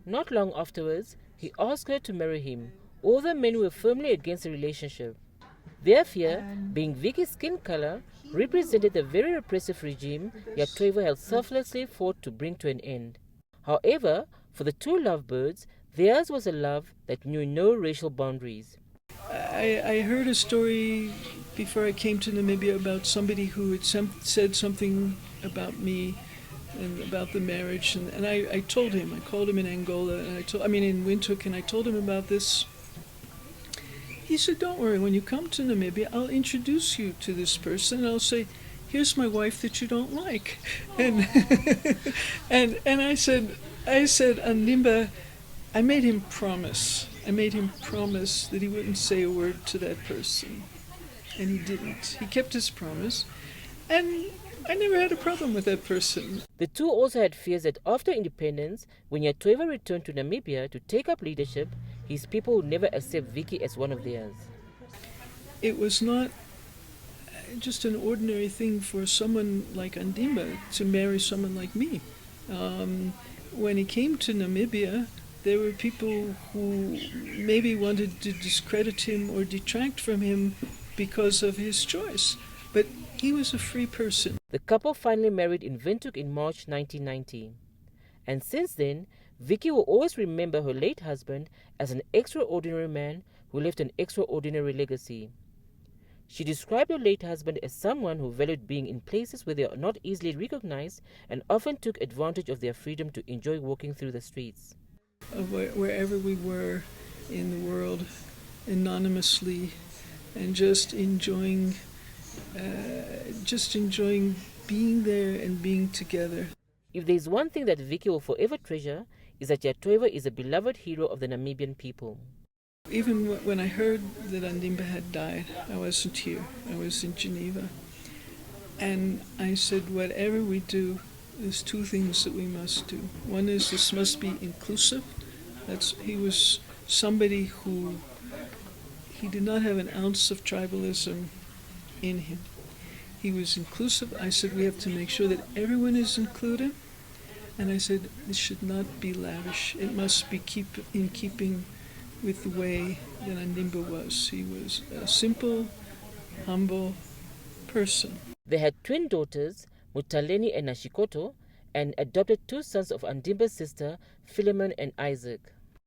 Not long afterwards, he asked her to marry him. All the men were firmly against the relationship. Their fear, being Vicky's skin color, represented the very repressive regime that Toivo had selflessly fought to bring to an end. However, for the two lovebirds, theirs was a love that knew no racial boundaries. I heard a story before I came to Namibia about somebody who had said something about me and about the marriage, and I told him. I called him in Angola, and in Windhoek, and I told him about this. He said, "Don't worry, when you come to Namibia, I'll introduce you to this person, and I'll say, here's my wife that you don't like." And and I said, Andimba, I made him promise that he wouldn't say a word to that person. And he didn't. He kept his promise, and I never had a problem with that person. The two also had fears that after independence, when Toivo returned to Namibia to take up leadership, his people would never accept Vicki as one of theirs. It was not just an ordinary thing for someone like Andimba to marry someone like me. When he came to Namibia, there were people who maybe wanted to discredit him or detract from him because of his choice. But he was a free person. The couple finally married in Windhoek in March 1990. And since then, Vicki will always remember her late husband as an extraordinary man who left an extraordinary legacy. She described her late husband as someone who valued being in places where they are not easily recognized and often took advantage of their freedom to enjoy walking through the streets. Wherever we were in the world, anonymously, and just enjoying being there and being together. If there is one thing that Vicki will forever treasure, is that Toivo is a beloved hero of the Namibian people. Even when I heard that Andimba had died, I wasn't here. I was in Geneva. And I said, whatever we do, there's two things that we must do. One is this must be inclusive. He was somebody who, he did not have an ounce of tribalism in him. He was inclusive. I said, we have to make sure that everyone is included. And I said, this should not be lavish. It must be in keeping with the way that Andimba was. He was a simple, humble person. They had twin daughters, Mutaleni and Nashikoto, and adopted two sons of Andimba's sister, Philemon and Isaac.